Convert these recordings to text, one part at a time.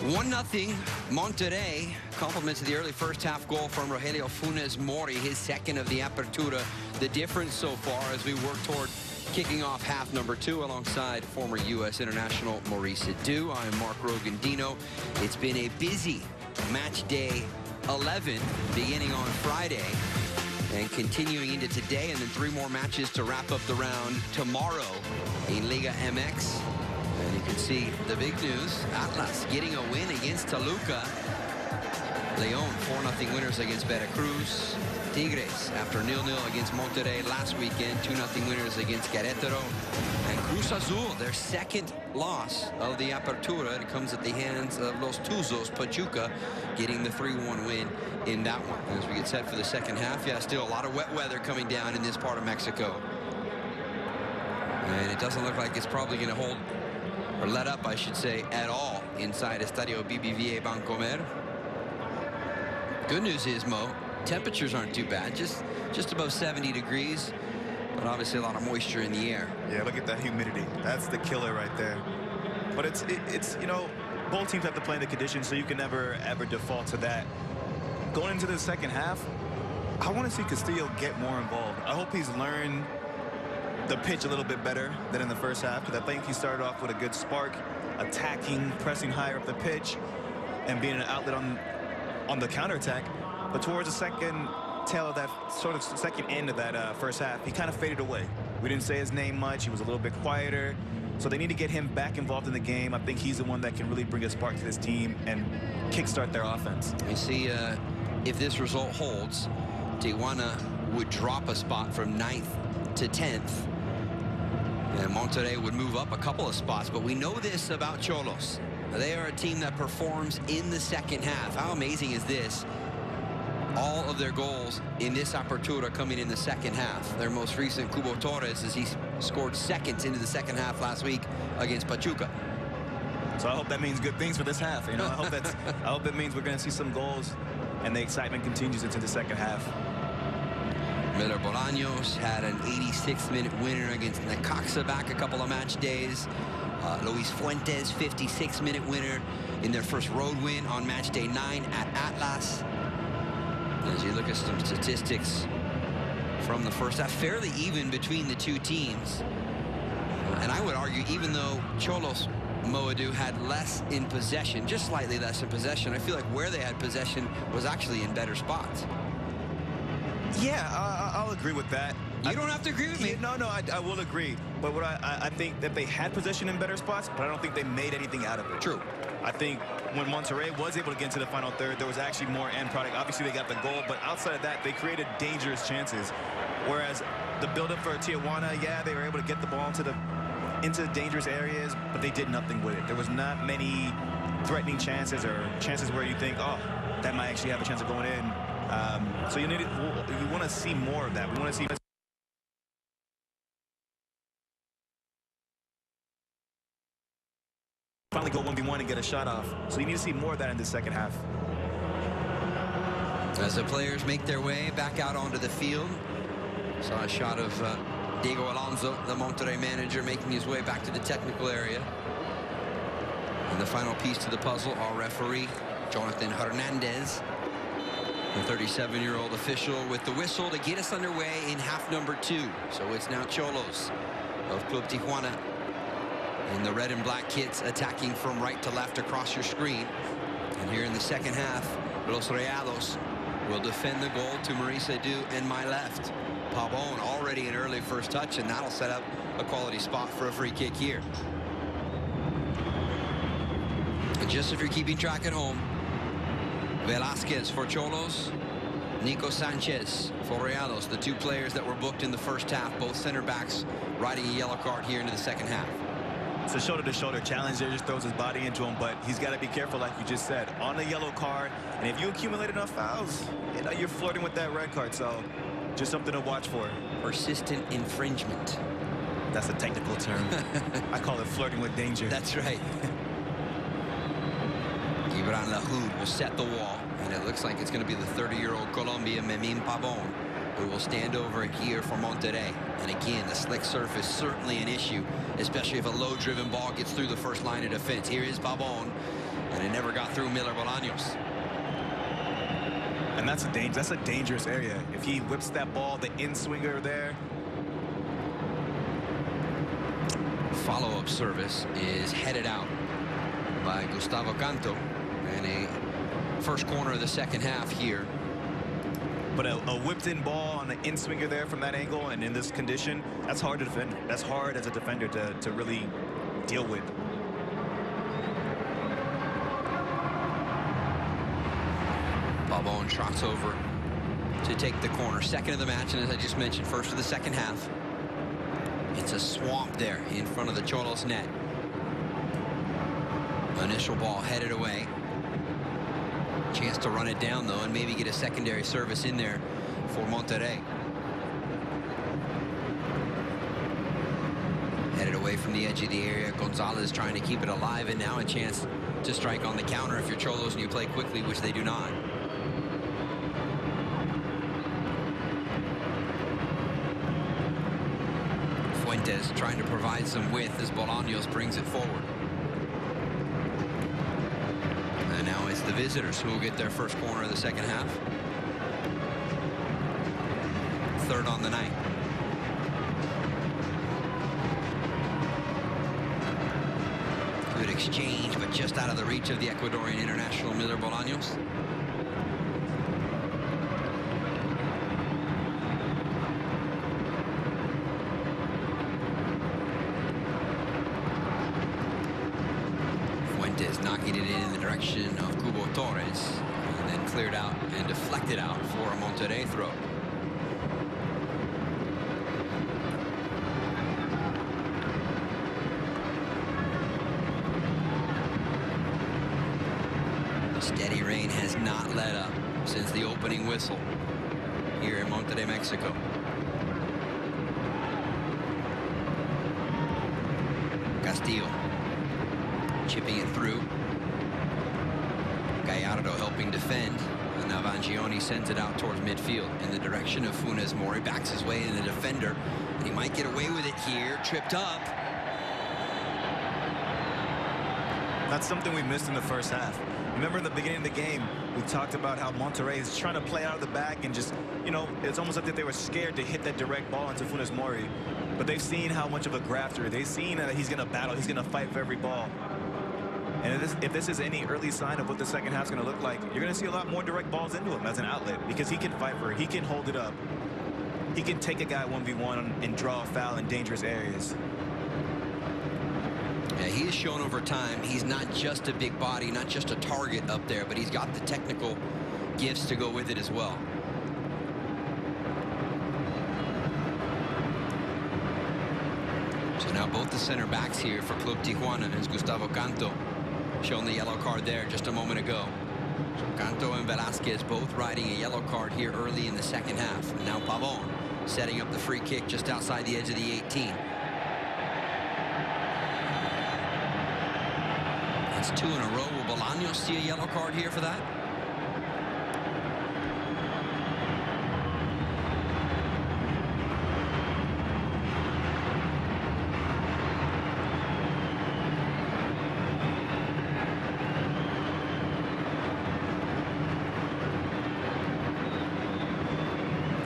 1-0 Monterrey. Compliments of the early first half goal from Rogelio Funes Mori, his second of the Apertura. The difference so far as we work toward kicking off half number 2 alongside former U.S. international Maurice Edu. I'm Mark Rogandino. It's been a busy match day 11 beginning on Friday and continuing into today, and then 3 more matches to wrap up the round tomorrow in Liga MX. And you can see the big news, Atlas getting a win against Toluca. Leon 4-0 winners against Veracruz. Tigres after 0-0 against Monterrey last weekend, 2-0 winners against Querétaro. And Cruz Azul, their second loss of the Apertura. It comes at the hands of Los Tuzos, Pachuca, getting the 3-1 win in that one. As we get set for the second half, yeah, still a lot of wet weather coming down in this part of Mexico. And it doesn't look like it's probably going to hold, or let up, I should say, at all inside Estadio BBVA Bancomer. Good news is, Mo, temperatures aren't too bad, just above 70 degrees, but obviously a lot of moisture in the air. Yeah, look at that humidity. That's the killer right there. But it's you know, both teams have to play in the conditions, so you can never ever default to that. Going into the second half, I want to see Castillo get more involved. I hope he's learned the pitch a little bit better than in the first half, because I think he started off with a good spark, attacking, pressing higher up the pitch, and being an outlet on the counterattack. But towards the second tail of that sort of second end of that first half, he kind of faded away. We didn't say his name much. He was a little bit quieter. So they need to get him back involved in the game. I think he's the one that can really bring a spark to this team and kickstart their offense. You see, if this result holds, Tijuana would drop a spot from 9th to 10th. And Monterrey would move up a couple of spots. But we know this about Xolos. They are a team that performs in the second half. How amazing is this? All of their goals in this Apertura coming in the second half. Their most recent, Cubo Torres, as he scored seconds into the second half last week against Pachuca. So I hope that means good things for this half. You know, I hope that means we're going to see some goals and the excitement continues into the second half. Miller Bolaños had an 86th-minute winner against Necaxa back a couple of match days. Luis Fuentes, 56-minute winner in their first road win on match day 9 at Atlas. As you look at some statistics from the first half, fairly even between the two teams. And I would argue, even though Xolos, Moedu, had less in possession, just slightly less in possession, I feel like where they had possession was actually in better spots. Yeah, I'll agree with that. You don't have to agree with me. No, I will agree. But what I think that they had possession in better spots, but I don't think they made anything out of it. True. I think when Monterrey was able to get into the final third, there was actually more end product. Obviously, they got the goal, but outside of that, they created dangerous chances. Whereas the buildup for Tijuana, yeah, they were able to get the ball into dangerous areas, but they did nothing with it. There was not many threatening chances or chances where you think, oh, that might actually have a chance of going in. So you want to see more of that. We want to see finally go 1v1 and get a shot off. So you need to see more of that in the second half. As the players make their way back out onto the field, saw a shot of Diego Alonso, the Monterrey manager, making his way back to the technical area. And the final piece to the puzzle, our referee, Jonathan Hernandez, the 37-year-old official, with the whistle to get us underway in half number 2. So it's now Xolos of Club Tijuana in the red and black kits, attacking from right to left across your screen. And here in the second half, Los Rayados will defend the goal to Maurice Edu and my left. Pavon already an early first touch, and that'll set up a quality spot for a free kick here. And just if you're keeping track at home, Velázquez for Xolos, Nico Sanchez for Rayados, the 2 players that were booked in the first half, both center backs riding a yellow card here into the second half. It's a shoulder-to-shoulder challenge there, just throws his body into him, but he's got to be careful, like you just said, on the yellow card. And if you accumulate enough fouls, you know, you're flirting with that red card. So just something to watch for. Persistent infringement. That's a technical term. I call it flirting with danger. That's right. Gibran Lahoud will set the wall, and it looks like it's going to be the 30-year-old Colombian Memín Pavón who will stand over here for Monterrey. And again, the slick surface certainly an issue, especially if a low-driven ball gets through the first line of defense. Here is Pavón, And it never got through Miller Bolaños. And that's a dangerous area. If he whips that ball, the in-swinger there. Follow-up service is headed out by Gustavo Canto. And a first corner of the second half here. But a whipped-in ball on the in-swinger there from that angle and in this condition, that's hard to defend. That's hard as a defender to really deal with. Pavon trots over to take the corner. Second of the match, and as I just mentioned, first of the second half. It's a swamp there in front of the Xolos net. Initial ball headed away. Chance to run it down, though, and maybe get a secondary service in there for Monterrey. Headed away from the edge of the area. Gonzalez trying to keep it alive, and now a chance to strike on the counter if you're Xolos and you play quickly, which they do not. Fuentes trying to provide some width as Bolaños brings it forward. And now it's the visitors who will get their first corner of the second half. Third on the night. Good exchange, but just out of the reach of the Ecuadorian international Miller Bolaños. Fuentes knocking it in the direction of Cubo Torres, and then cleared out and deflected out for a Monterrey throw. Steady rain has not let up since the opening whistle here in Monterrey, Mexico. Castillo chipping it through. Gallardo helping defend. And now Vangioni sends it out towards midfield in the direction of Funes Mori. Backs his way in the defender. And he might get away with it here. Tripped up. That's something we missed in the first half. Remember in the beginning of the game, we talked about how Monterrey is trying to play out of the back and just, you know, it's almost like that they were scared to hit that direct ball into Funes Mori. But they've seen how much of a grafter. They've seen that he's going to battle. He's going to fight for every ball. And if this is any early sign of what the second half is going to look like, you're going to see a lot more direct balls into him as an outlet because he can fight for it. He can hold it up. He can take a guy 1v1 and draw a foul in dangerous areas. Yeah, he has shown over time he's not just a big body, not just a target up there, but he's got the technical gifts to go with it as well. So now both the center backs here for Club Tijuana is Gustavo Canto, shown the yellow card there just a moment ago. So Canto and Velázquez both riding a yellow card here early in the second half. And now Pavon setting up the free kick just outside the edge of the 18. That's 2 in a row. Will Bolaños see a yellow card here for that?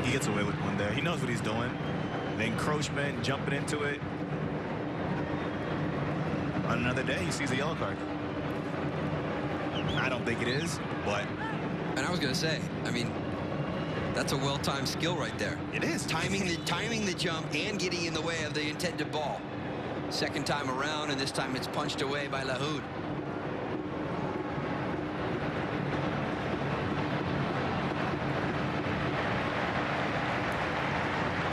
He gets away with one there. He knows what he's doing. The encroachment, jumping into it. On another day, he sees a yellow card. I don't think it is, but... And I was going to say, I mean, that's a well-timed skill right there. It is. Timing the jump and getting in the way of the intended ball. Second time around, and this time it's punched away by Lahoud.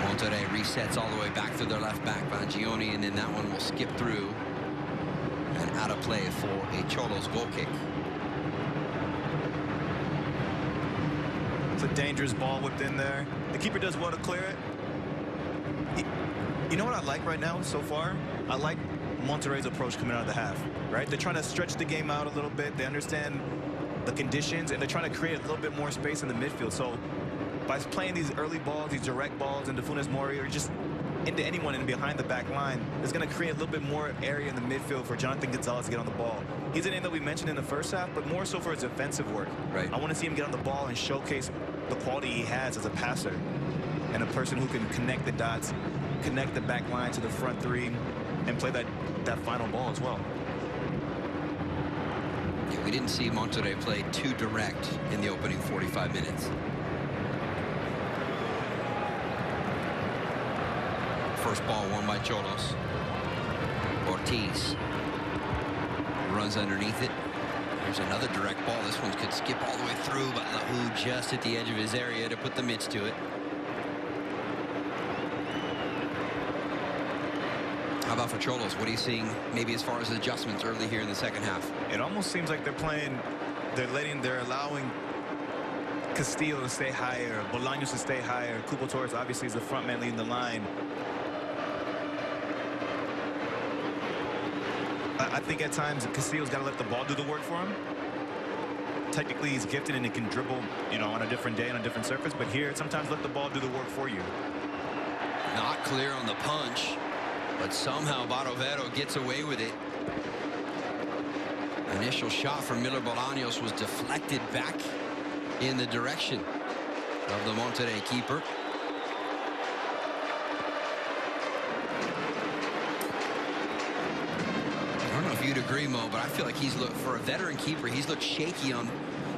Monterrey resets all the way back to their left back, Vangioni, and then that one will skip through and out of play for a Xolos goal kick. It's a dangerous ball whipped in there. The keeper does well to clear it. You know what I like right now so far? I like Monterrey's approach coming out of the half, right? They're trying to stretch the game out a little bit. They understand the conditions, and they're trying to create a little bit more space in the midfield. So by playing these early balls, these direct balls into Funes Mori, or just into anyone and behind the back line is going to create a little bit more area in the midfield for Jonathan Gonzalez to get on the ball. He's a name that we mentioned in the first half, but more so for his defensive work. Right. I want to see him get on the ball and showcase the quality he has as a passer and a person who can connect the dots, connect the back line to the front three, and play that final ball as well. Yeah, we didn't see Monterrey play too direct in the opening 45 minutes. First ball won by Xolos. Ortiz runs underneath it. There's another direct ball. This one could skip all the way through, but Lahu just at the edge of his area to put the mitts to it. How about for Xolos? What are you seeing maybe as far as adjustments early here in the second half? It almost seems like they're allowing Castillo to stay higher, Bolaños to stay higher. Cubo Torres obviously is the front man leading the line. I think at times Castillo's got to let the ball do the work for him. Technically, he's gifted and he can dribble, you know, on a different day on a different surface. But here, sometimes let the ball do the work for you. Not clear on the punch, but somehow Barovero gets away with it. Initial shot from Miller Bolaños was deflected back in the direction of the Monterrey keeper. I don't know if you'd agree, Mo, but I feel like he's looked, for a veteran keeper, he's looked shaky on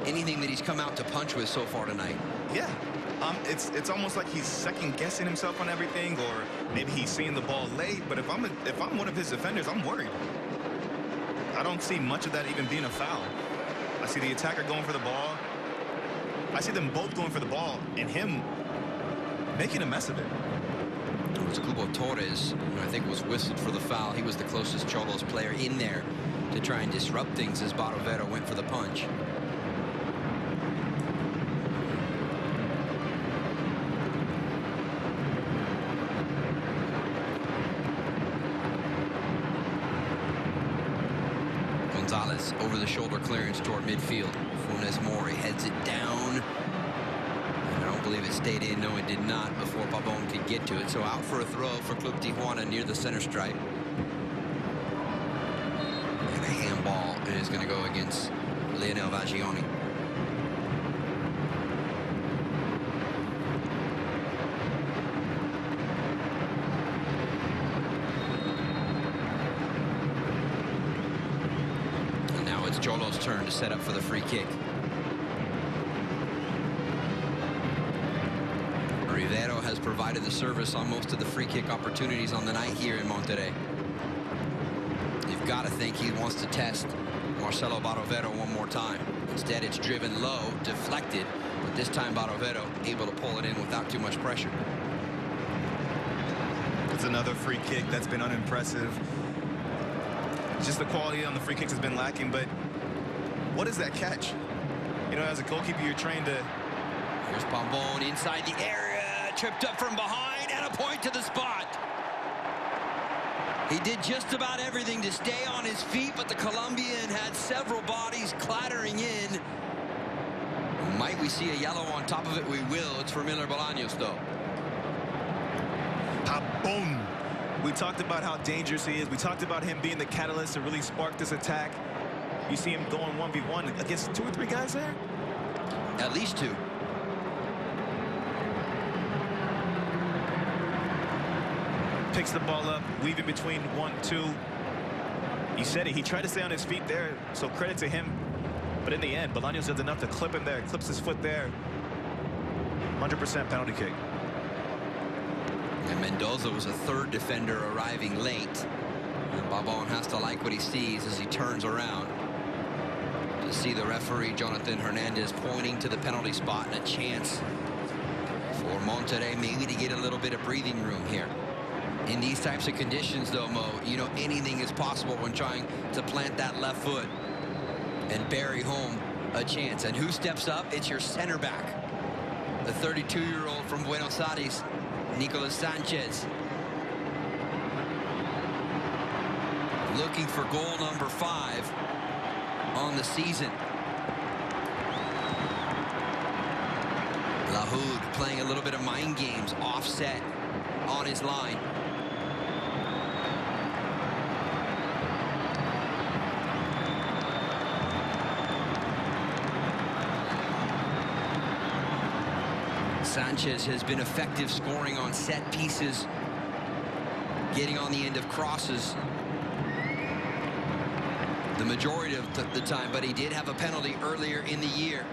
anything that he's come out to punch with so far tonight. Yeah. It's almost like he's second-guessing himself on everything, or maybe he's seeing the ball late. But if I'm one of his defenders, I'm worried. I don't see much of that even being a foul. I see the attacker going for the ball. I see them both going for the ball, and him making a mess of it. It was Cubo Torres, who I think was whistled for the foul. He was the closest Xolos player in there to try and disrupt things as Barovero went for the punch. Gonzalez over the shoulder clearance toward midfield. Funes Mori heads it down. I don't believe it stayed in. No, it did not before Pabon could get to it. So out for a throw for Club Tijuana near the center stripe. And a handball is going to go against Lionel Vagioni. And now it's Xolos' turn to set up for the free kick. Rivero has provided the service on most of the free kick opportunities on the night here in Monterrey. You've got to think he wants to test Marcelo Barovero one more time. Instead, it's driven low, deflected, but this time Barovero able to pull it in without too much pressure. It's another free kick that's been unimpressive. Just the quality on the free kicks has been lacking, but what is that catch? You know, as a goalkeeper, you're trained to... Here's Pambon inside the area. Tripped up from behind and a point to the spot. He did just about everything to stay on his feet, but the Colombian had several bodies clattering in. Might we see a yellow on top of it? We will. It's for Miller Bolaños, though. Boom. We talked about how dangerous he is. We talked about him being the catalyst to really spark this attack. You see him going 1v1 against 2 or 3 guys there? At least 2. Picks the ball up, weaving between 1, 2. He said it. He tried to stay on his feet there, so credit to him. But in the end, Bolaños does enough to clip him there, clips his foot there. 100% penalty kick. And Mendoza was a 3rd defender arriving late. And Babon has to like what he sees as he turns around to see the referee, Jonathan Hernandez, pointing to the penalty spot, and a chance for Monterrey maybe to get a little bit of breathing room here. In these types of conditions, though, Mo, you know, anything is possible when trying to plant that left foot and bury home a chance. And who steps up? It's your center back, the 32-year-old from Buenos Aires, Nicolas Sanchez. Looking for goal number 5 on the season. Lahoud playing a little bit of mind games, offset on his line. Sanchez has been effective scoring on set pieces, getting on the end of crosses the majority of the time, but he did have a penalty earlier in the year.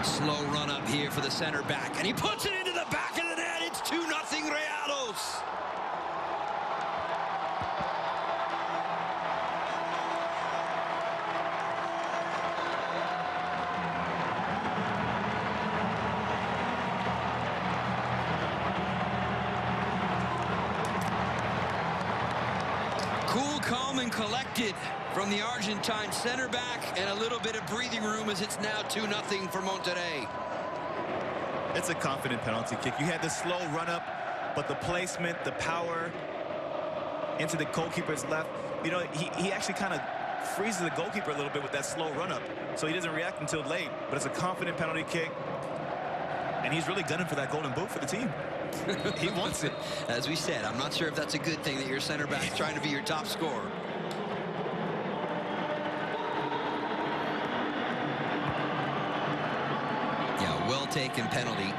Slow run up here for the center back, and he puts it into the back of the net. It's 2-0 Rayados. Cool, calm, and collected from the Argentine center back, and a little bit of breathing room as it's now 2-0 for Monterrey. It's a confident penalty kick. You had the slow run up, but the placement, the power into the goalkeeper's left. You know, he actually kind of freezes the goalkeeper a little bit with that slow run up, so he doesn't react until late. But it's a confident penalty kick, and he's really gunning for that golden boot for the team. He wants it. As we said, I'm not sure if that's a good thing that your center back's trying to be your top scorer. Yeah, well-taken penalty.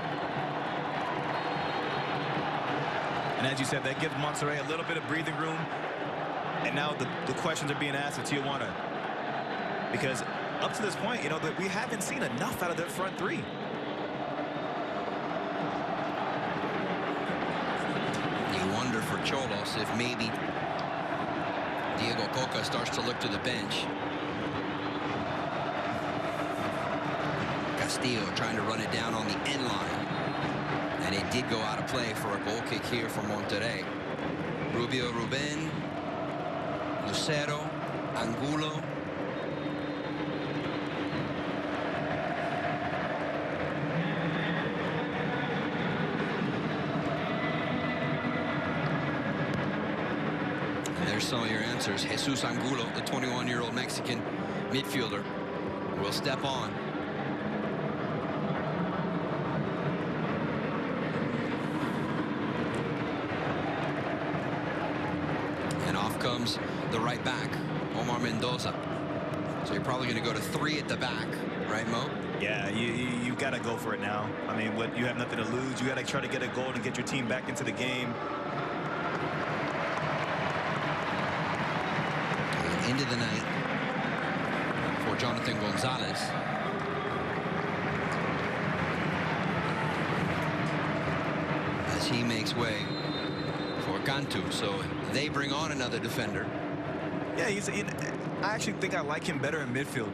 And as you said, that gives Monterrey a little bit of breathing room. And now the questions are being asked of Tijuana. Because up to this point, you know, that we haven't seen enough out of their front three. For Xolos, if maybe Diego Coca starts to look to the bench. Castillo trying to run it down on the end line, and it did go out of play for a goal kick here for Monterrey. Rubio, Ruben, Lucero, Angulo. There's some of your answers. Jesus Angulo, the 21-year-old Mexican midfielder, will step on. And off comes the right back, Omar Mendoza. So you're probably going to go to 3 at the back, right, Mo? Yeah, you got to go for it now. I mean, you have nothing to lose. You got to try to get a goal and get your team back into the game. Into the night for Jonathan Gonzalez. As he makes way for Cantu. So they bring on another defender. Yeah, I actually think I like him better in midfield.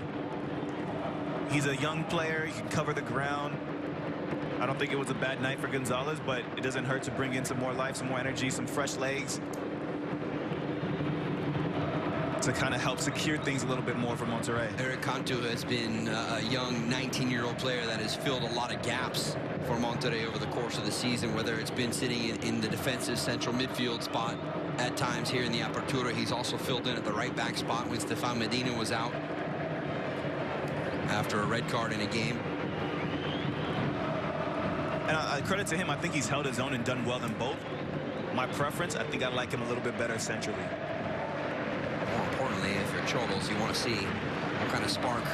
He's a young player. He can cover the ground. I don't think it was a bad night for Gonzalez, but it doesn't hurt to bring in some more life, some more energy, some fresh legs, to kind of help secure things a little bit more for Monterrey. Eric Cantu has been a young 19-year-old player that has filled a lot of gaps for Monterrey over the course of the season, whether it's been sitting in the defensive central midfield spot at times here in the Apertura. He's also filled in at the right back spot when Stefan Medina was out after a red card in a game. And credit to him, I think he's held his own and done well in both. My preference, I think I like him a little bit better centrally. More importantly, if you're Xolos, you want to see what kind of spark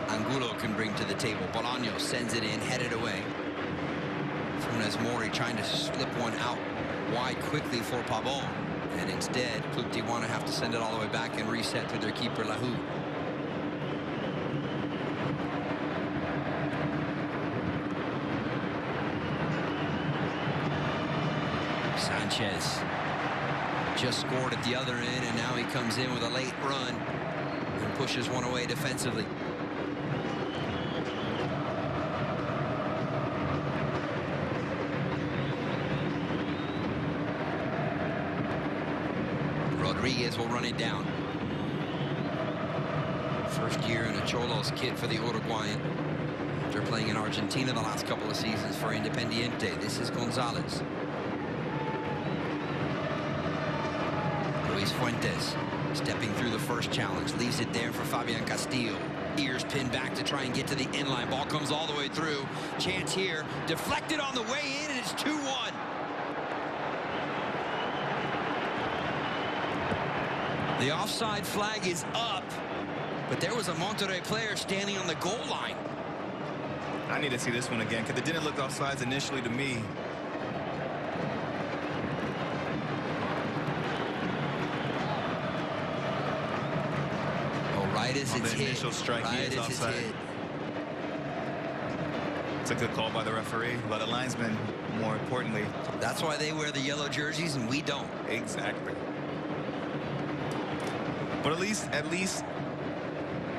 Angulo can bring to the table. Bolaños sends it in, headed away. Funes Mori trying to slip one out wide quickly for Pavon. And instead, Club Tijuana have to send it all the way back and reset to their keeper, Lahu. Sanchez just scored at the other end, and now he comes in with a late run and pushes one away defensively. Rodriguez will run it down. First year in a Xolos kit for the Uruguayan. After playing in Argentina the last couple of seasons for Independiente. This is Gonzalez. Luis Fuentes stepping through the first challenge. Leaves it there for Fabian Castillo. Ears pinned back to try and get to the inline. Ball comes all the way through. Chance here. Deflected on the way in, and it's 2-1. The offside flag is up, but there was a Monterrey player standing on the goal line. I need to see this one again because it didn't look offsides initially to me. Right as it's hit. Initial strike, he is offside. It's a good call by the referee, by the linesman, more importantly. That's why they wear the yellow jerseys and we don't. Exactly. But at least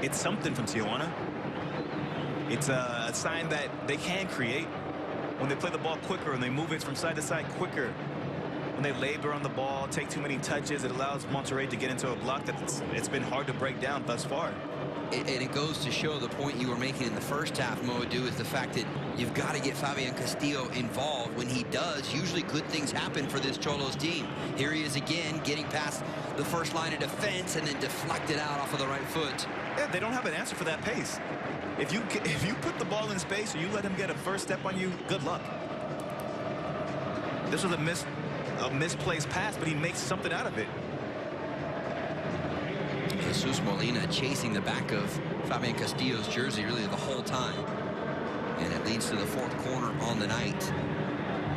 it's something from Tijuana. It's a sign that they can create when they play the ball quicker and they move it from side to side quicker. When they labor on the ball, take too many touches, it allows Monterrey to get into a block that it's been hard to break down thus far. And it goes to show the point you were making in the first half, Moadu, is the fact that you've got to get Fabian Castillo involved. When he does, usually good things happen for this Xolos team. Here he is again, getting past the first line of defense and then deflected out off of the right foot. Yeah, they don't have an answer for that pace. If you put the ball in space or you let him get a first step on you, good luck. This was a misplaced pass, but he makes something out of it. Jesus Molina chasing the back of Fabian Castillo's jersey really the whole time. And it leads to the fourth corner on the night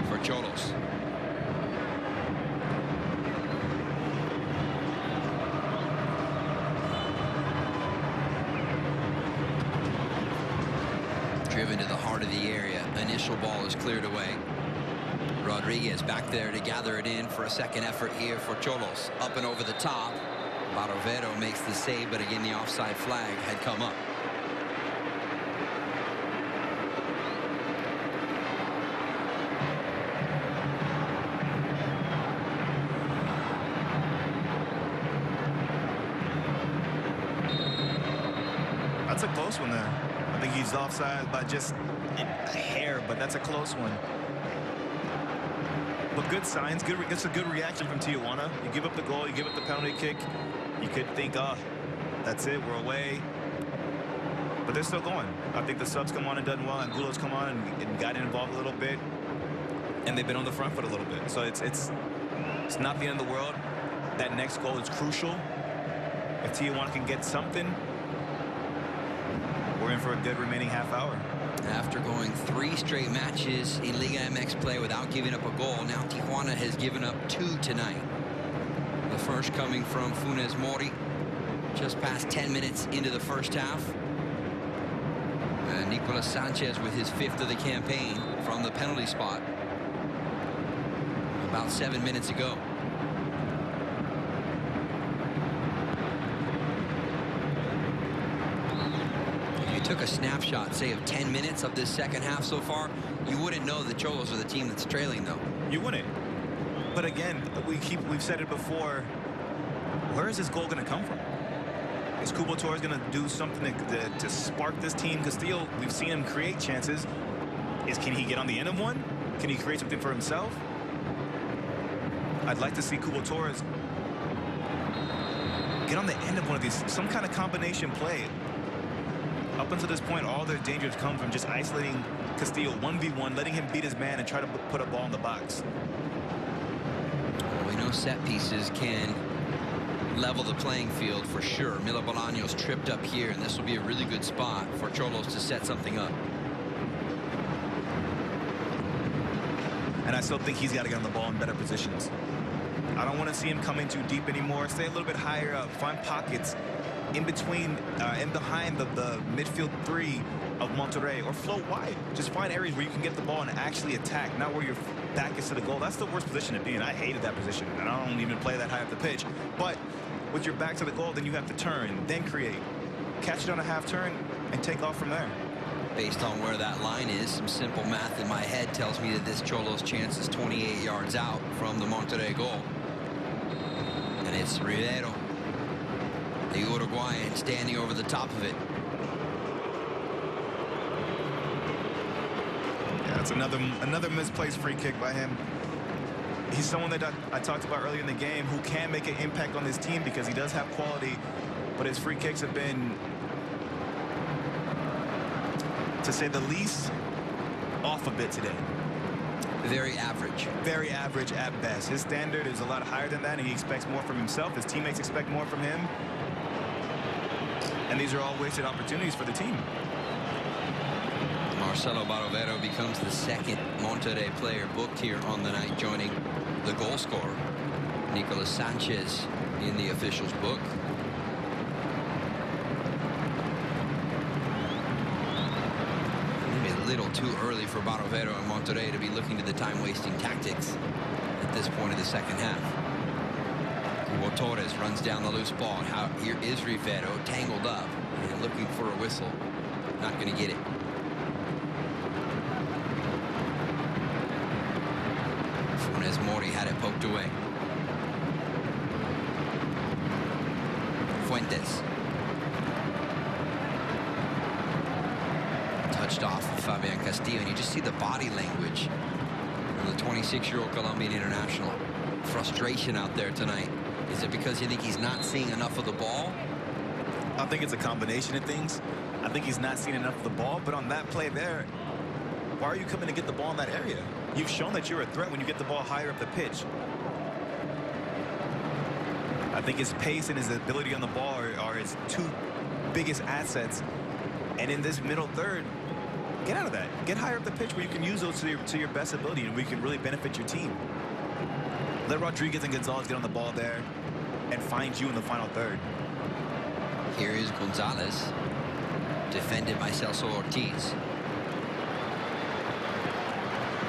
for Xolos. Driven to the heart of the area. Initial ball is cleared away. Rodriguez back there to gather it in for a second effort here for Xolos. Up and over the top. Barovero makes the save, but again the offside flag had come up. That's a close one there. I think he's offside by just a hair, but that's a close one. But good signs. It's a good reaction from Tijuana. You give up the goal, you give up the penalty kick. You could think, oh, that's it, we're away. But they're still going. I think the subs come on and done well, and Xolos come on and got involved a little bit. And they've been on the front foot a little bit. So it's not the end of the world. That next goal is crucial. If Tijuana can get something, we're in for a good remaining half hour. After going 3 straight matches in Liga MX play without giving up a goal, now Tijuana has given up 2 tonight. The first coming from Funes Mori, just past 10 minutes into the first half. And Nicolas Sanchez with his 5th of the campaign from the penalty spot about 7 minutes ago. Took a snapshot, say, of 10 minutes of this second half so far, you wouldn't know the Xolos are the team that's trailing, though. You wouldn't. But again, we've said it before. Where is this goal going to come from? Is Cubo Torres going to do something to spark this team? Castillo, we've seen him create chances. Can he get on the end of one? Can he create something for himself? I'd like to see Cubo Torres get on the end of one of these, some kind of combination play. Up until this point, all their dangers come from just isolating Castillo 1v1, letting him beat his man and try to put a ball in the box. We know set pieces can level the playing field for sure. Mila Bolaños tripped up here, and this will be a really good spot for Xolos to set something up. And I still think he's got to get on the ball in better positions. I don't want to see him coming too deep anymore. Stay a little bit higher up. Find pockets in between and behind the midfield 3 of Monterrey, or float wide. Just find areas where you can get the ball and actually attack, not where your back is to the goal. That's the worst position to be in. I hated that position, and I don't even play that high up the pitch. But with your back to the goal, then you have to turn, then create. Catch it on a half turn and take off from there. Based on where that line is, some simple math in my head tells me that this Xolos chance is 28 yards out from the Monterrey goal. And it's Rivero, the Uruguayan, standing over the top of it. Yeah, it's another misplaced free kick by him. He's someone that I talked about earlier in the game who can make an impact on this team because he does have quality, but his free kicks have been to say the least, off a bit today. Very average. Very average at best. His standard is a lot higher than that, and he expects more from himself. His teammates expect more from him. And these are all wasted opportunities for the team. Marcelo Barovero becomes the second Monterrey player booked here on the night, joining the goal scorer, Nicolas Sanchez, in the officials' book. Maybe a little too early for Barovero and Monterrey to be looking to the time-wasting tactics at this point of the second half. Hugo Torres runs down the loose ball. Here is Rivero, tangled up and looking for a whistle. Not going to get it. Funes Mori had it poked away. Fuentes. Touched off of Fabian Castillo, and you just see the body language from the 26-year-old Colombian international. Frustration out there tonight. Is it because you think he's not seeing enough of the ball? I think it's a combination of things. I think he's not seeing enough of the ball, but on that play there, why are you coming to get the ball in that area? You've shown that you're a threat when you get the ball higher up the pitch. I think his pace and his ability on the ball are his two biggest assets. And in this middle third, get out of that. Get higher up the pitch where you can use those to your best ability and where you can really benefit your team. Let Rodriguez and Gonzalez get on the ball there and find you in the final third. Here is Gonzalez, defended by Celso Ortiz.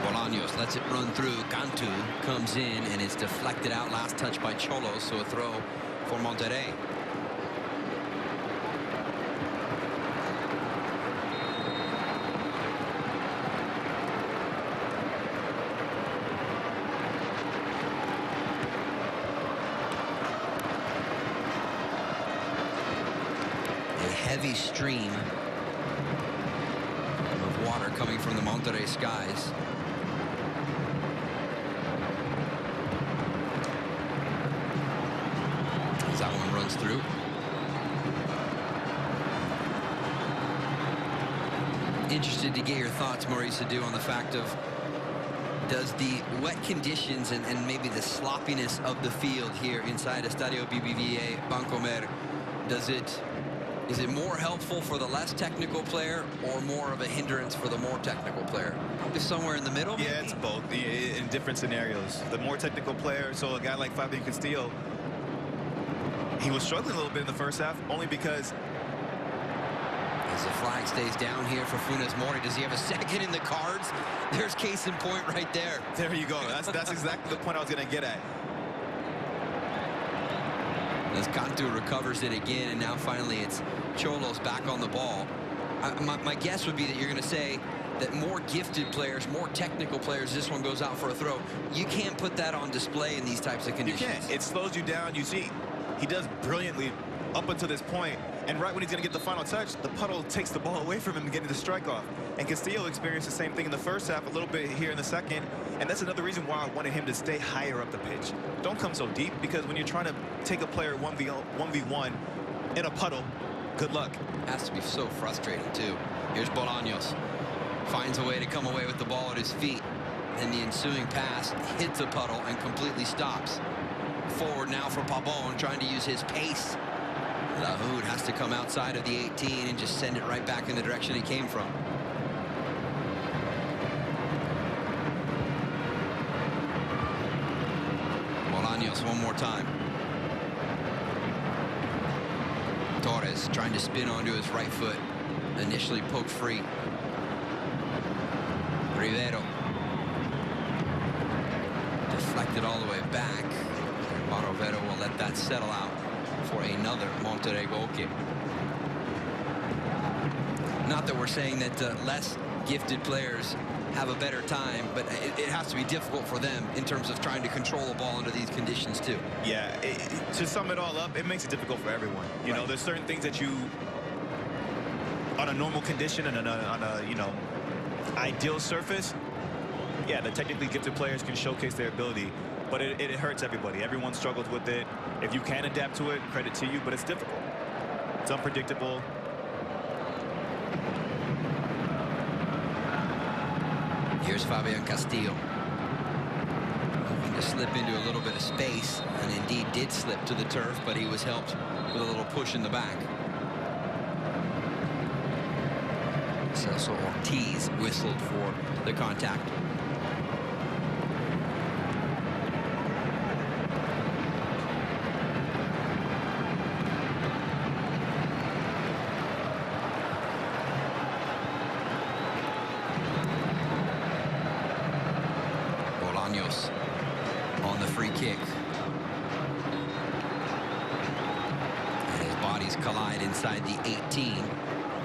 Bolaños lets it run through. Cantu comes in and it's deflected out. Last touch by Xolos, so a throw for Monterrey. Heavy stream of water coming from the Monterrey skies. As that one runs through. Interested to get your thoughts, Maurice Adu, on the fact of, does the wet conditions and maybe the sloppiness of the field here inside Estadio BBVA Bancomer, is it more helpful for the less technical player or more of a hindrance for the more technical player? Probably somewhere in the middle. Yeah, maybe? It's both in different scenarios. The more technical player, so a guy like Fabian Castillo, he was struggling a little bit in the first half, only because as the flag stays down here for Funes Mori, does he have a second in the cards? There's case in point right there. There you go. That's exactly the point I was going to get at. As Cantu recovers it again, and now finally it's Xolos back on the ball. My guess would be that you're going to say that more gifted players, more technical players, this one goes out for a throw. You can't put that on display in these types of conditions. You can't. It slows you down. You see, he does brilliantly up until this point, and right when he's going to get the final touch, the puddle takes the ball away from him and getting the strike off. And Castillo experienced the same thing in the first half, a little bit here in the second, and that's another reason why I wanted him to stay higher up the pitch. Don't come so deep, because when you're trying to take a player 1v1 in a puddle, good luck. Has to be so frustrating too. Here's Bolaños. Finds a way to come away with the ball at his feet. And the ensuing pass hits a puddle and completely stops. Forward now for Pabon, trying to use his pace. Lahoud has to come outside of the 18 and just send it right back in the direction it came from. Bolaños one more time. Torres trying to spin onto his right foot. Initially poked free. Rivero. Deflected all the way back. Barovero will let that settle out for another Monterrey goal kick. Not that we're saying that less gifted players have a better time, but it has to be difficult for them in terms of trying to control the ball under these conditions too. Yeah, to sum it all up, it makes it difficult for everyone. You know, there's certain things that you, on a normal condition and on a you know, ideal surface, yeah, the technically gifted players can showcase their ability, but it hurts everybody. Everyone struggles with it. If you can adapt to it, credit to you, but it's difficult. It's unpredictable. Here's Fabian Castillo. Looking to slip into a little bit of space, and indeed did slip to the turf, but he was helped with a little push in the back. Celso Ortiz whistled for the contact. Bolaños on the free kick. And his bodies collide inside the 18.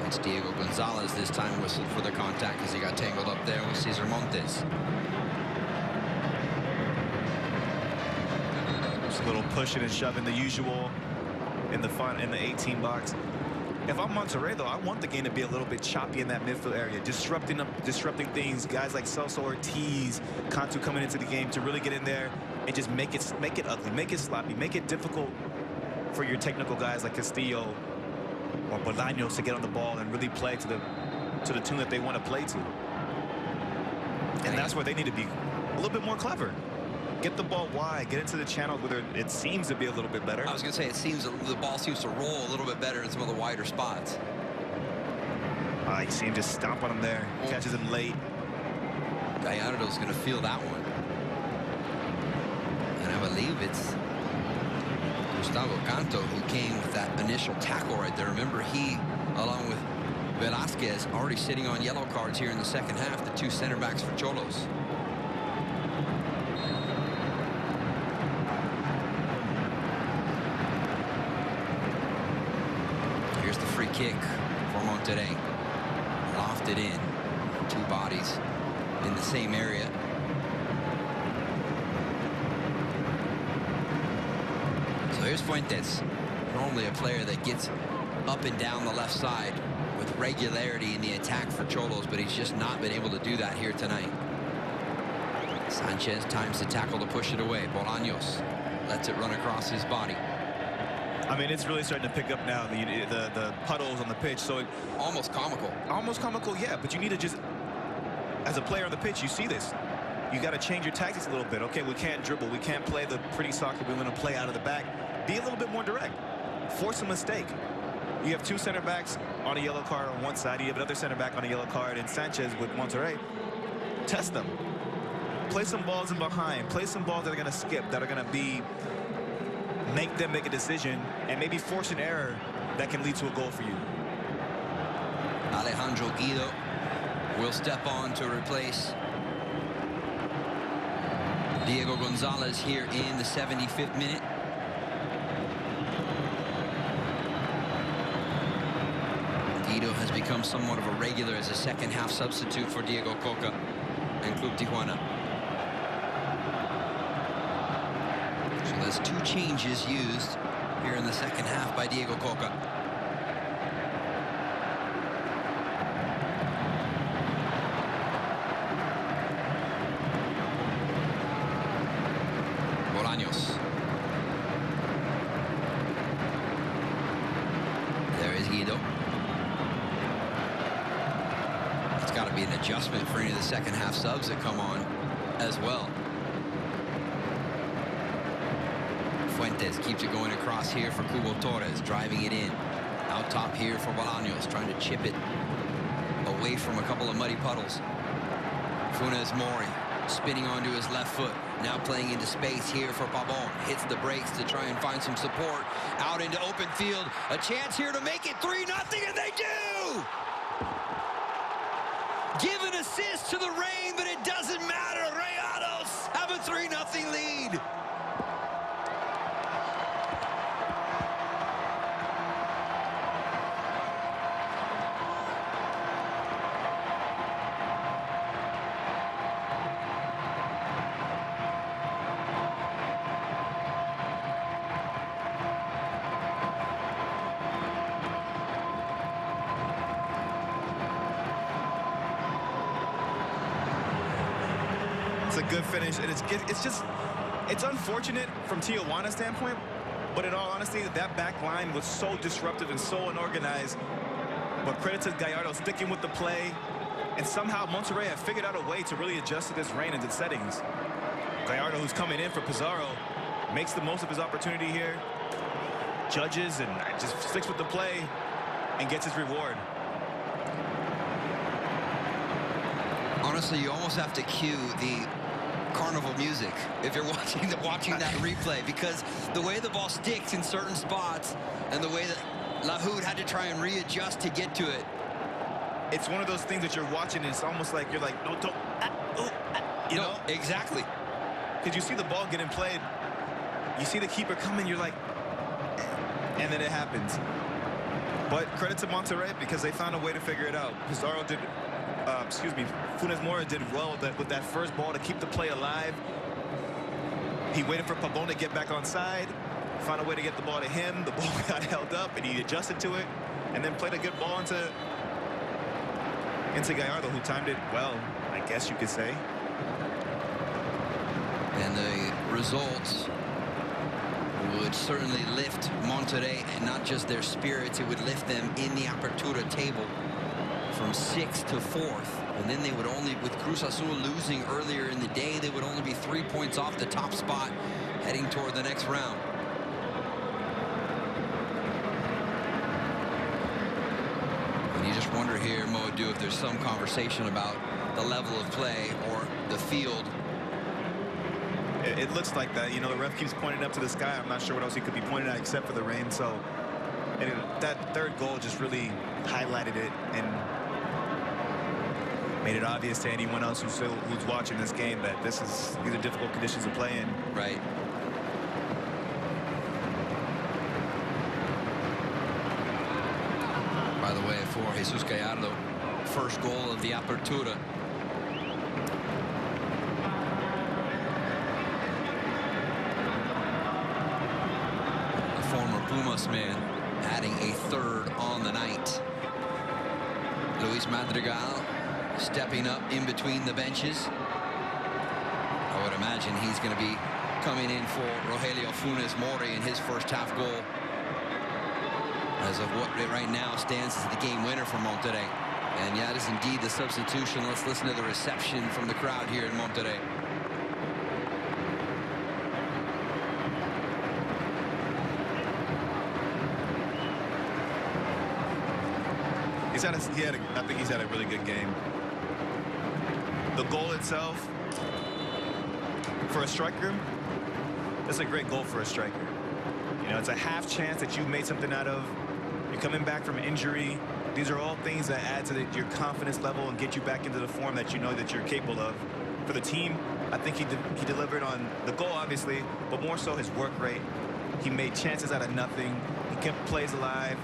It's Diego Gonzalez this time whistled for the contact as he got tangled up there with Cesar Montes. Just a little pushing and shoving, the usual in the 18 box. If I'm Monterrey, though, I want the game to be a little bit choppy in that midfield area, disrupting things. Guys like Celso Ortiz, Cantu coming into the game to really get in there and just make it ugly, make it sloppy, make it difficult for your technical guys like Castillo or Bolaños to get on the ball and really play to the tune that they want to play to. And that's where they need to be a little bit more clever. Get the ball wide, get into the channel where it seems to be a little bit better. I was going to say, it seems the ball seems to roll a little bit better in some of the wider spots. You see him just stomp on him there. Catches him late. Gallardo's going to feel that one. And I believe it's Gustavo Canto who came with that initial tackle right there. Remember, he, along with Velasquez, already sitting on yellow cards here in the second half, the two center backs for Xolos. Here's the free kick for Monterrey. Lofted in. Two bodies in the same area. So here's Fuentes, normally a player that gets up and down the left side with regularity in the attack for Xolos, but he's just not been able to do that here tonight. Sanchez times the tackle to push it away. Bolaños lets it run across his body. I mean, it's really starting to pick up now, the puddles on the pitch. So almost comical. Almost comical, yeah. But you need to just, as a player on the pitch, you see this. You got to change your tactics a little bit. Okay, we can't dribble. We can't play the pretty soccer. We're going to play out of the back. Be a little bit more direct. Force a mistake. You have two center backs on a yellow card on one side. You have another center back on a yellow card in Sanchez with Monterrey. Test them. Play some balls in behind. Play some balls that are going to skip, that are going to make them make a decision and maybe force an error that can lead to a goal for you. Alejandro Guido will step on to replace Diego Gonzalez here in the 75th minute. Guido has become somewhat of a regular as a second half substitute for Diego Coca and Club Tijuana. So there's two changes used here in the second half by Diego Coca. Bolaños. There is Guido. It's got to be an adjustment for any of the second half subs that come on as well. Fuentes keeps it going across here for Cubo Torres, driving it in. Out top here for Bolaños, trying to chip it away from a couple of muddy puddles. Funes Mori spinning onto his left foot, now playing into space here for Pabon. Hits the brakes to try and find some support. Out into open field. A chance here to make it 3-0, and they do! Give an assist to the rain, but it doesn't matter. Rayados have a 3-0 lead. It's a good finish, and it's unfortunate from Tijuana's standpoint, but in all honesty, that back line was so disruptive and so unorganized. But credit to Gallardo sticking with the play And somehow Monterrey have figured out a way to really adjust to this rain and its settings. Gallardo, who's coming in for Pizarro, makes the most of his opportunity here, judges and just sticks with the play and gets his reward. Honestly, you almost have to cue the carnival music if you're watching that replay, because the way the ball sticks in certain spots and the way that Lahoud had to try and readjust to get to it. It's one of those things that you're watching and it's almost like you're like, no, don't, you know? Exactly. Because you see the ball getting played, you see the keeper coming, you're like, and then it happens. But credit to Monterrey because they found a way to figure it out. Pizarro did, Funes Mori did well with that first ball to keep the play alive. He waited for Pavon to get back on side, found a way to get the ball to him. The ball got held up and he adjusted to it and then played a good ball into Gallardo, who timed it well, I guess you could say. And the results would certainly lift Monterrey, and not just their spirits, it would lift them in the Apertura table from 6th to 4th. And then they would only, with Cruz Azul losing earlier in the day, they would only be 3 points off the top spot heading toward the next round. And you just wonder here, Moadu, if there's some conversation about the level of play or the field. It looks like that. You know, the ref keeps pointing up to the sky. I'm not sure what else he could be pointing at except for the rain. So that third goal just really highlighted it and made it obvious to anyone else who's watching this game that these are difficult conditions to play in. Right. By the way, for Jesus Gallardo, first goal of the Apertura. The former Pumas man adding a third on the night. Luis Madrigal stepping up in between the benches. I would imagine he's going to be coming in for Rogelio Funes Mori in his first half goal. As of what right now stands as the game winner for Monterrey. And yeah, it is indeed the substitution. Let's listen to the reception from the crowd here in Monterrey. I think he's had a really good game. The goal itself, for a striker, it's a great goal for a striker. You know, it's a half chance that you've made something out of. You're coming back from injury. These are all things that add to your confidence level and get you back into the form that you know that you're capable of. For the team, I think he delivered on the goal, obviously, but more so his work rate. He made chances out of nothing. He kept plays alive.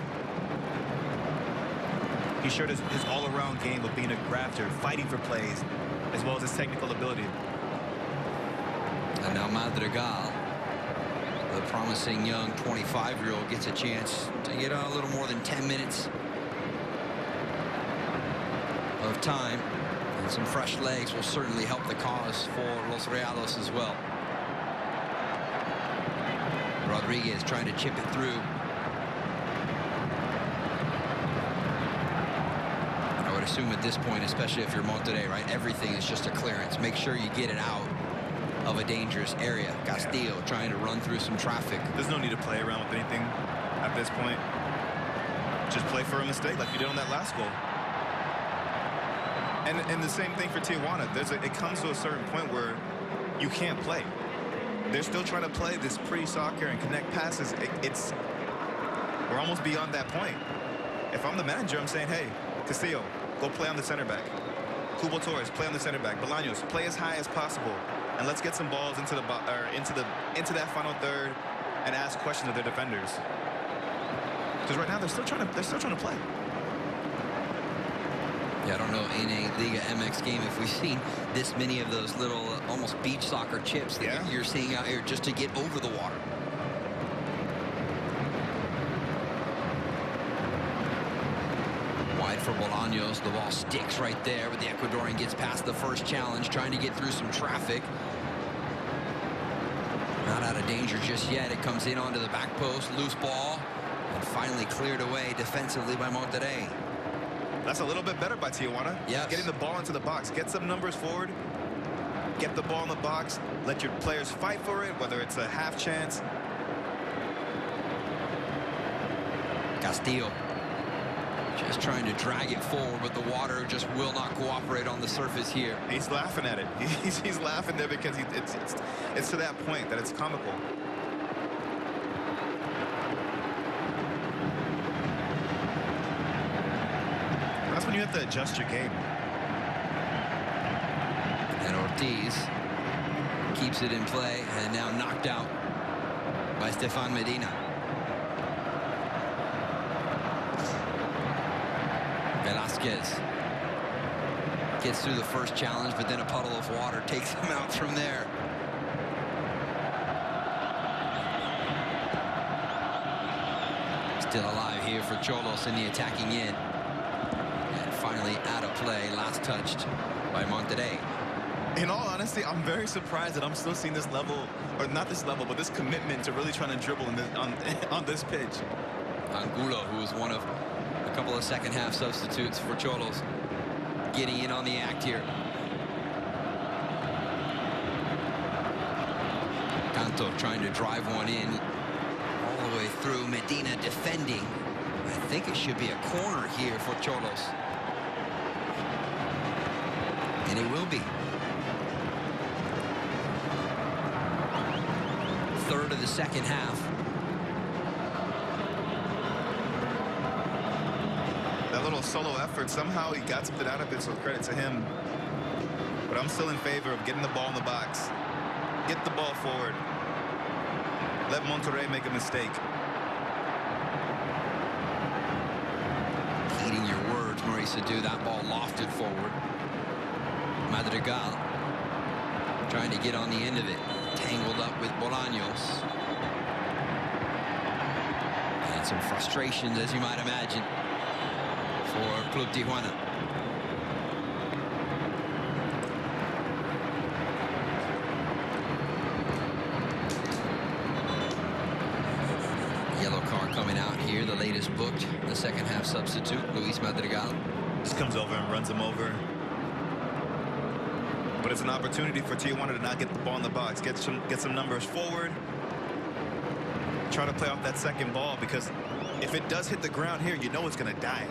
He showed his all-around game of being a grafter, fighting for plays, as well as his technical ability. And now Madrigal, the promising young 25-year-old, gets a chance to get a little more than 10 minutes of time. And some fresh legs will certainly help the cause for Los Rayados as well. Rodriguez trying to chip it through. I would assume at this point, especially if you're Monterrey, right, everything is just a clearance. Make sure you get it out of a dangerous area. Castillo trying to run through some traffic. There's no need to play around with anything at this point. Just play for a mistake like you did on that last goal. And the same thing for Tijuana. It comes to a certain point where you can't play. They're still trying to play this pretty soccer and connect passes. We're almost beyond that point. If I'm the manager, I'm saying, hey, Castillo, go play on the center back. Cubo Torres, play on the center back. Bolaños, play as high as possible. And let's get some balls into that final third and ask questions of their defenders. Because right now they're still trying to play. Yeah, I don't know in a Liga MX game if we've seen this many of those little almost beach soccer chips that you're seeing out here just to get over the water. Wide for Bolaños. The ball sticks right there, but the Ecuadorian gets past the first challenge, trying to get through some traffic. Not out of danger just yet. It comes in onto the back post, loose ball, and finally cleared away defensively by Monterrey. That's a little bit better by Tijuana. Yes. Getting the ball into the box. Get some numbers forward. Get the ball in the box. Let your players fight for it, whether it's a half chance. Castillo just trying to drag it forward, but the water just will not cooperate on the surface here. He's laughing at it. He's laughing there because it's to that point that it's comical. That's when you have to adjust your game. And Ortiz keeps it in play and now knocked out by Stefan Medina. Velasquez gets through the first challenge, but then a puddle of water takes him out from there. Still alive here for Xolos in the attacking end. And finally out of play, last touched by Monterrey. In all honesty, I'm very surprised that I'm still seeing this level, or not this level, but this commitment to really trying to dribble in this, on this pitch. Angulo, who was one of a couple of second half substitutes for Xolos, getting in on the act here. Canto trying to drive one in all the way through. Medina defending. I think it should be a corner here for Xolos. And it will be. Third of the second half. That little solo effort, somehow he got something out of it, so credit to him. But I'm still in favor of getting the ball in the box. Get the ball forward. Let Monterrey make a mistake. Heeding your words, Maurice Adu. That ball lofted forward. Madrigal trying to get on the end of it. Tangled up with Bolaños. And some frustrations, as you might imagine, for Club Tijuana. Yellow card coming out here, the latest booked. The second half substitute, Luis Madrigal. Just comes over and runs him over. But it's an opportunity for Tijuana to not get the ball in the box. Get some numbers forward. Try to play off that second ball, because if it does hit the ground here, you know it's going to die.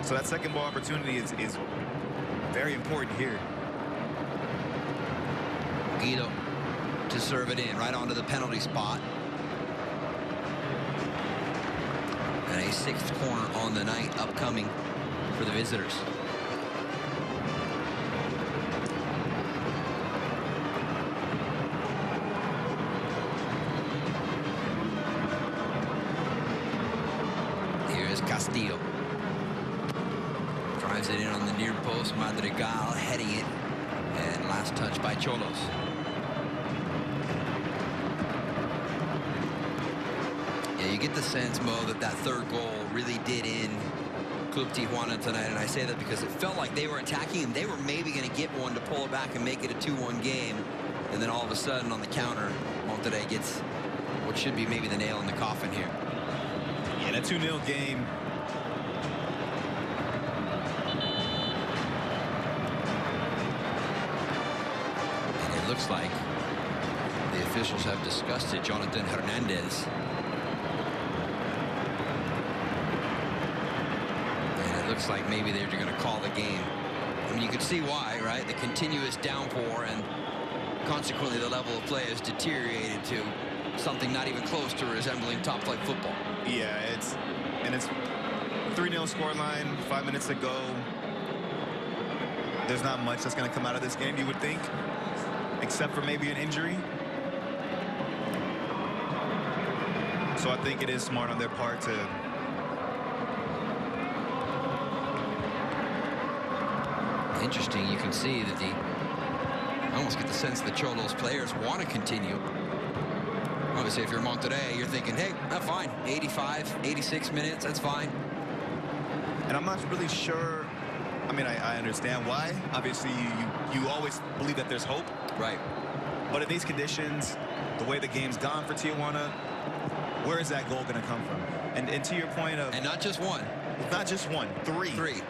So that second ball opportunity is very important here. Guido to serve it in right onto the penalty spot. And a sixth corner on the night upcoming for the visitors. Here's Castillo. Drives it in on the near post. Madrigal heading it. And last touch by Xolos. Yeah, you get the sense, Mo, that that third goal really did in Club Tijuana tonight. And I say that because it felt like they were attacking and they were maybe going to get one to pull it back and make it a 2-1 game. And then all of a sudden on the counter, Monterrey gets what should be maybe the nail in the coffin here. In a 2-0 game, and it looks like the officials have discussed it. Jonathan Hernandez. And it looks like maybe they're going to call the game. I mean, you could see why, right? The continuous downpour and consequently the level of play has deteriorated to something not even close to resembling top-flight football. yeah, it's 3-0 scoreline, 5 minutes to go. There's not much that's going to come out of this game, you would think, except for maybe an injury. So I think it is smart on their part to Interesting. You can see that I almost get the sense that Xolos players want to continue. Obviously, if you're Monterrey, you're thinking, hey, that's fine. 85, 86 minutes, that's fine. And I'm not really sure. I mean, I understand why. Obviously, you always believe that there's hope. Right. But in these conditions, the way the game's gone for Tijuana, where is that goal going to come from? And to your point of... And not just one. Not just one, three. Three.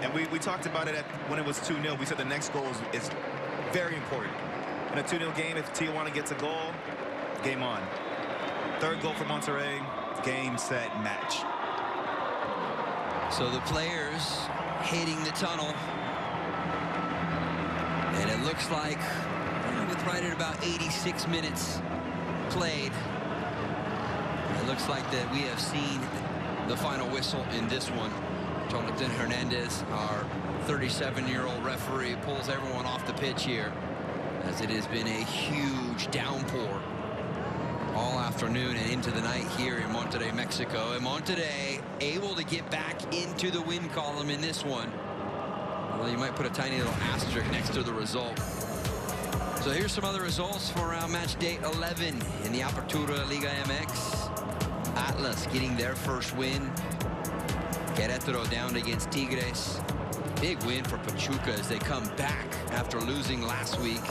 And we talked about it when it was 2-0. We said the next goal is very important. In a 2-0 game, if Tijuana gets a goal, game on. Third goal for Monterrey, game, set, match. So the players hitting the tunnel. And it looks like, with right at about 86 minutes played, it looks like that we have seen the final whistle in this one. Jonathan Hernandez, our 37-year-old referee, pulls everyone off the pitch here, as it has been a huge downpour all afternoon and into the night here in Monterrey, Mexico. And Monterrey able to get back into the win column in this one. Well, you might put a tiny little asterisk next to the result. So here's some other results for match day 11 in the Apertura Liga MX. Atlas getting their first win. Querétaro down against Tigres. Big win for Pachuca as they come back after losing last week.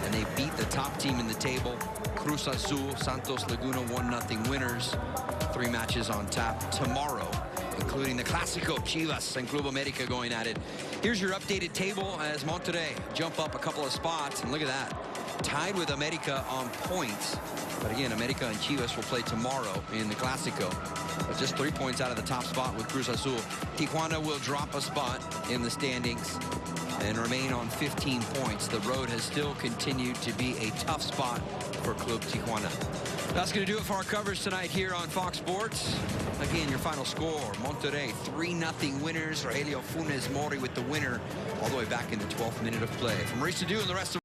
And they beat the top team in the table. Cruz Azul, Santos Laguna 1-0 winners. 3 matches on tap tomorrow, including the Clásico, Chivas and Club America going at it. Here's your updated table as Monterrey jump up a couple of spots. And look at that. Tied with America on points. But again, America and Chivas will play tomorrow in the Clásico. But just 3 points out of the top spot with Cruz Azul. Tijuana will drop a spot in the standings and remain on 15 points. The road has still continued to be a tough spot for Club Tijuana. That's going to do it for our coverage tonight here on Fox Sports. Again, your final score, Monterrey 3-0 winners. Rogelio Funes Mori with the winner all the way back in the 12th minute of play. From Maurice Adu and the rest of